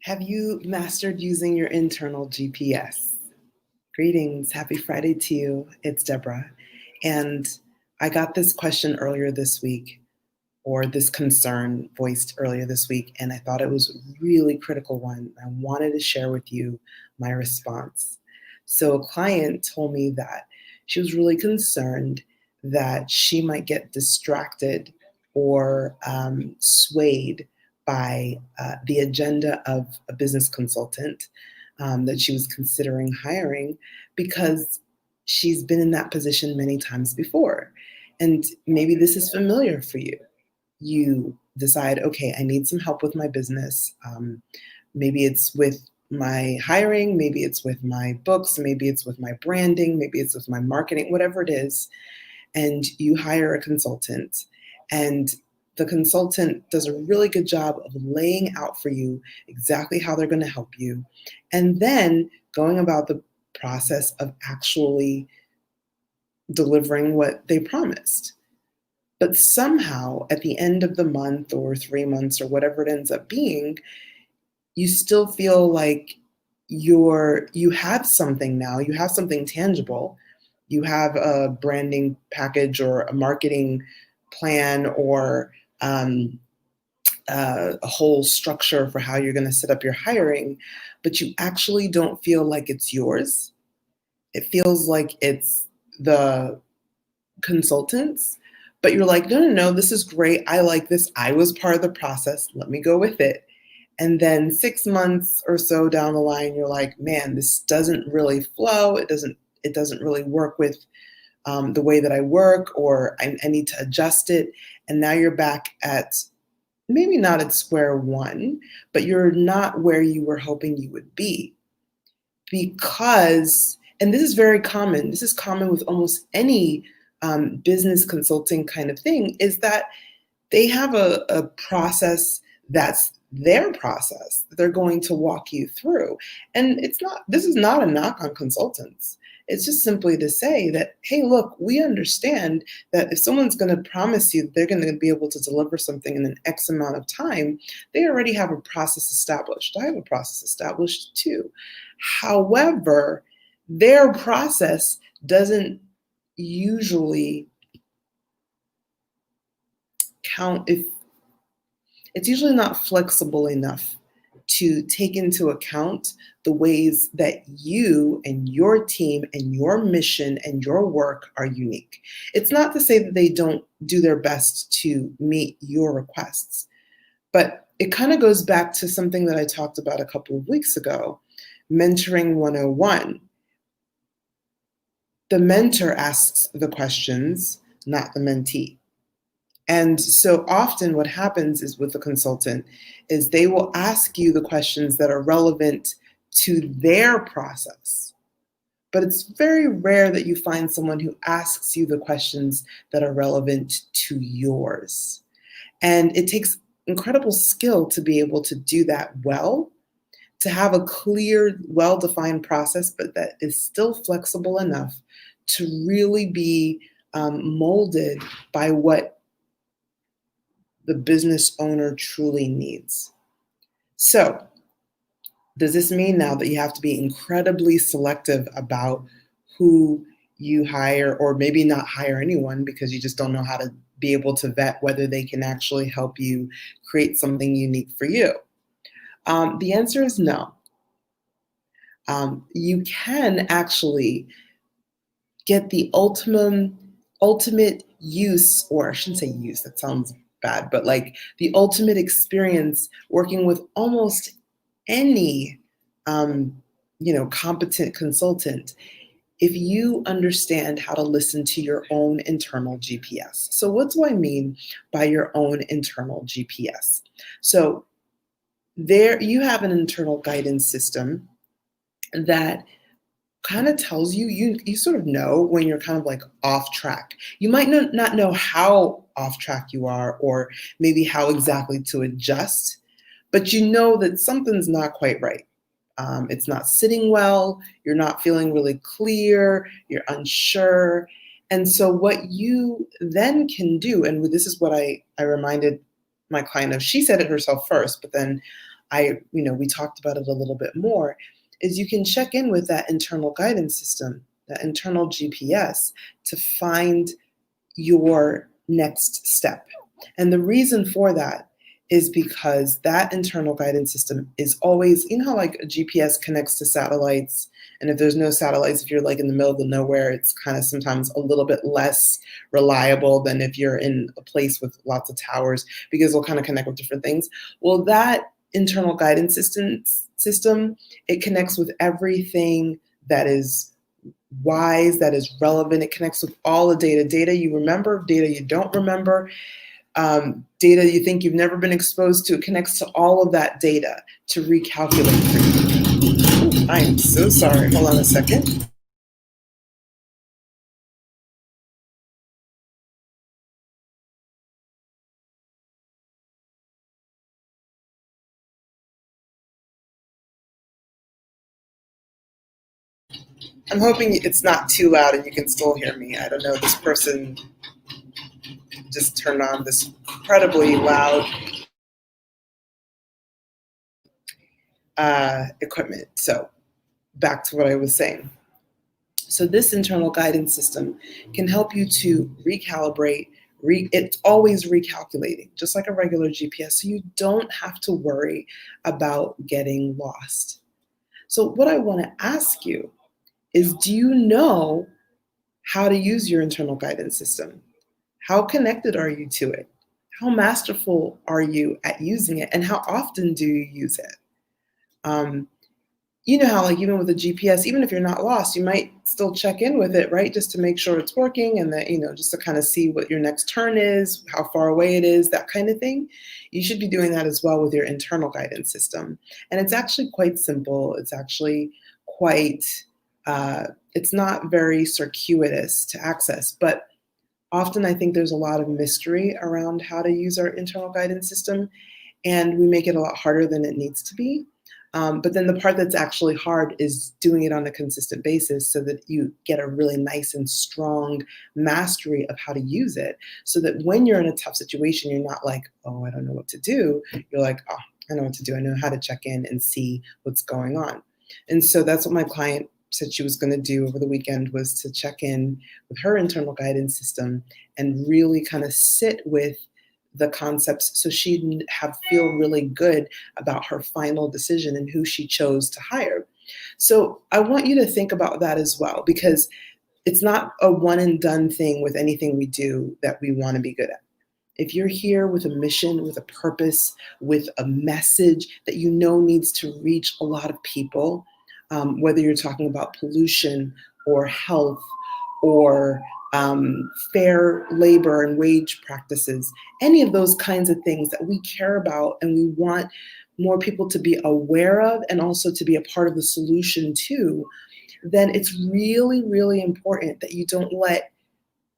Have you mastered using your internal GPS? Greetings, happy Friday to you. It's Deborah. And I got this question earlier this week, or this concern voiced earlier this week, and I thought it was a really critical one. I wanted to share with you my response. So, a client told me that she was really concerned that she might get distracted or swayed by the agenda of a business consultant that she was considering hiring because she's been in that position many times before. And maybe this is familiar for you. You decide, okay, I need some help with my business. Maybe it's with my hiring, maybe it's with my books, maybe it's with my branding, maybe it's with my marketing, whatever it is. And you hire a consultant, and the consultant does a really good job of laying out for you exactly how they're going to help you, and then going about the process of actually delivering what they promised. But somehow at the end of the month or 3 months or whatever it ends up being, you still feel like you have something now, you have something tangible. You have a branding package or a marketing plan or a whole structure for how you're going to set up your hiring, but you actually don't feel like it's yours. It feels like it's the consultants, but you're like, no, no, no, this is great. I like this. I was part of the process. Let me go with it. And then 6 months or so down the line, you're like, man, this doesn't really flow. It doesn't really work with the way that I work, or I need to adjust it. And now you're back at maybe not at square one, but you're not where you were hoping you would be. Because, and this is very common, this is common with almost any business consulting kind of thing, is that they have a process that's their process that they're going to walk you through. And this is not a knock on consultants. It's just simply to say that, hey, look, we understand that if someone's going to promise you that they're going to be able to deliver something in an X amount of time, they already have a process established. I have a process established too. However, their process doesn't usually count if it's usually not flexible enough to take into account the ways that you and your team and your mission and your work are unique. It's not to say that they don't do their best to meet your requests, but it kind of goes back to something that I talked about a couple of weeks ago, Mentoring 101. The mentor asks the questions, not the mentee. And so often what happens is with a consultant is they will ask you the questions that are relevant to their process. But it's very rare that you find someone who asks you the questions that are relevant to yours. And it takes incredible skill to be able to do that well, to have a clear, well-defined process, but that is still flexible enough to really be molded by what the business owner truly needs. So, does this mean now that you have to be incredibly selective about who you hire, or maybe not hire anyone because you just don't know how to be able to vet whether they can actually help you create something unique for you? The answer is no. You can actually get the ultimate use, or I shouldn't say use, that sounds bad, but like the ultimate experience working with almost any competent consultant if you understand how to listen to your own internal GPS. So what do I mean by your own internal GPS? So there you have an internal guidance system that kind of tells you sort of know when you're kind of like off track. You might not know how off track you are, or maybe how exactly to adjust, but you know that something's not quite right. It's not sitting well, you're not feeling really clear, you're unsure. And so what you then can do, and this is what I reminded my client of, she said it herself first, but then we talked about it a little bit more, is you can check in with that internal guidance system, that internal GPS, to find your next step. And the reason for that is because that internal guidance system is always, how like a GPS connects to satellites, and if there's no satellites, if you're like in the middle of the nowhere, it's kind of sometimes a little bit less reliable than if you're in a place with lots of towers, because they'll kind of connect with different things. Well, that internal guidance system, it connects with everything that is wise, that is relevant. It connects with all the data you remember, data you don't remember, data you think you've never been exposed to. It connects to all of that data to recalculate for you. I am so sorry. Hold on a second. I'm hoping it's not too loud and you can still hear me. I don't know. This person just turned on this incredibly loud equipment. So back to what I was saying. So this internal guidance system can help you to recalibrate. It's always recalculating, just like a regular GPS. So you don't have to worry about getting lost. So what I want to ask you is, do you know how to use your internal guidance system? How connected are you to it? How masterful are you at using it? And how often do you use it? You know how, like, even with a GPS, even if you're not lost, you might still check in with it, right? Just to make sure it's working, and that, just to kind of see what your next turn is, how far away it is, that kind of thing. You should be doing that as well with your internal guidance system. And it's actually quite simple. It's actually quite, it's not very circuitous to access, but often I think there's a lot of mystery around how to use our internal guidance system, and we make it a lot harder than it needs to be. But then the part that's actually hard is doing it on a consistent basis, so that you get a really nice and strong mastery of how to use it, so that when you're in a tough situation, you're not like, oh, I don't know what to do. You're like, oh, I know what to do. I know how to check in and see what's going on. And so that's what my client said she was going to do over the weekend, was to check in with her internal guidance system and really kind of sit with the concepts, so she'd feel really good about her final decision and who she chose to hire. So I want you to think about that as well, because it's not a one and done thing with anything we do that we want to be good at. If you're here with a mission, with a purpose, with a message that needs to reach a lot of people, whether you're talking about pollution or health or fair labor and wage practices, any of those kinds of things that we care about and we want more people to be aware of, and also to be a part of the solution too, then it's really, really important that you don't let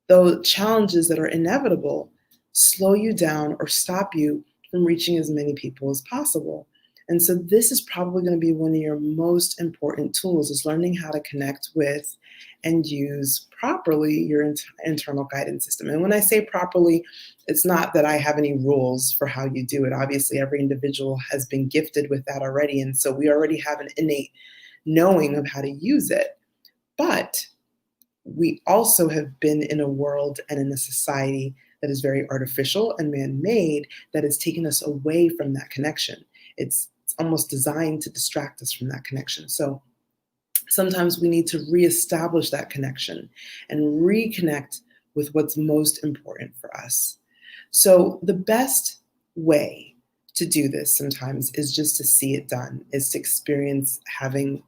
those challenges that are inevitable slow you down or stop you from reaching as many people as possible. And so this is probably going to be one of your most important tools, is learning how to connect with and use properly your internal guidance system. And when I say properly, it's not that I have any rules for how you do it. Obviously, every individual has been gifted with that already. And so we already have an innate knowing of how to use it. But we also have been in a world and in a society that is very artificial and man-made, that has taken us away from that connection. It's almost designed to distract us from that connection. So sometimes we need to reestablish that connection and reconnect with what's most important for us. So the best way to do this sometimes is just to see it done, is to experience having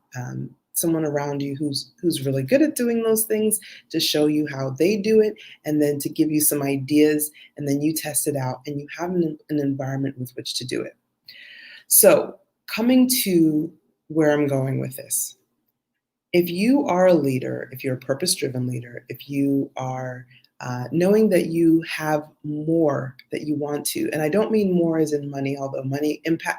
someone around you who's really good at doing those things, to show you how they do it, and then to give you some ideas, and then you test it out and you have an environment with which to do it. So coming to where I'm going with this, if you are a leader, if you're a purpose-driven leader, if you are knowing that you have more that you want to, and I don't mean more as in money, although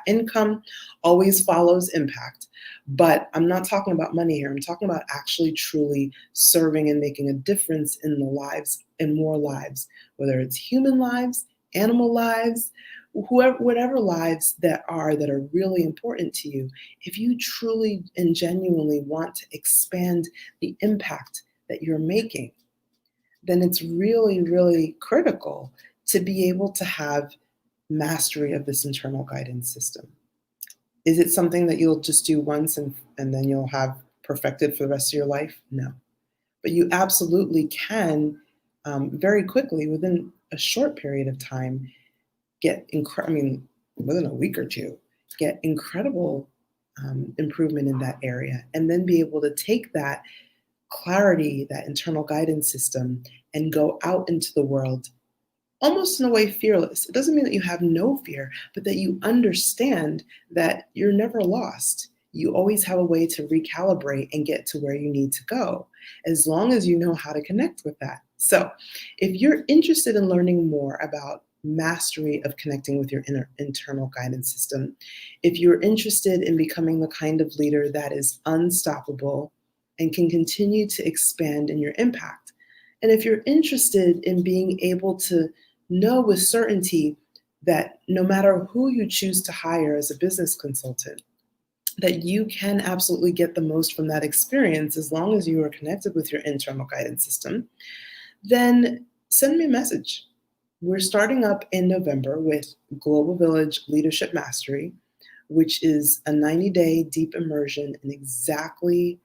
income always follows impact, but I'm not talking about money here. I'm talking about actually truly serving and making a difference in the lives, in more lives, whether it's human lives, animal lives, whatever lives that are really important to you, if you truly and genuinely want to expand the impact that you're making, then it's really, really critical to be able to have mastery of this internal guidance system. Is it something that you'll just do once and then you'll have perfected for the rest of your life? No. But you absolutely can very quickly, within a short period of time, within a week or two, get incredible improvement in that area, and then be able to take that clarity, that internal guidance system, and go out into the world almost in a way fearless. It doesn't mean that you have no fear, but that you understand that you're never lost. You always have a way to recalibrate and get to where you need to go, as long as you know how to connect with that. So, if you're interested in learning more about mastery of connecting with your internal guidance system, if you're interested in becoming the kind of leader that is unstoppable and can continue to expand in your impact, and if you're interested in being able to know with certainty that no matter who you choose to hire as a business consultant, that you can absolutely get the most from that experience as long as you are connected with your internal guidance system, then send me a message. We're starting up in November with Global Village Leadership Mastery, which is a 90-day deep immersion in exactly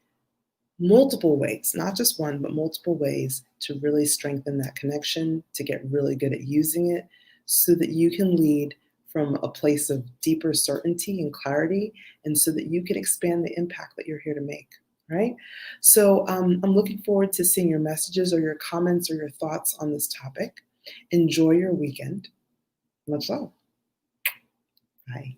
multiple ways, not just one, but multiple ways to really strengthen that connection, to get really good at using it so that you can lead from a place of deeper certainty and clarity, and so that you can expand the impact that you're here to make, right? So I'm looking forward to seeing your messages or your comments or your thoughts on this topic. Enjoy your weekend. Much love. Bye.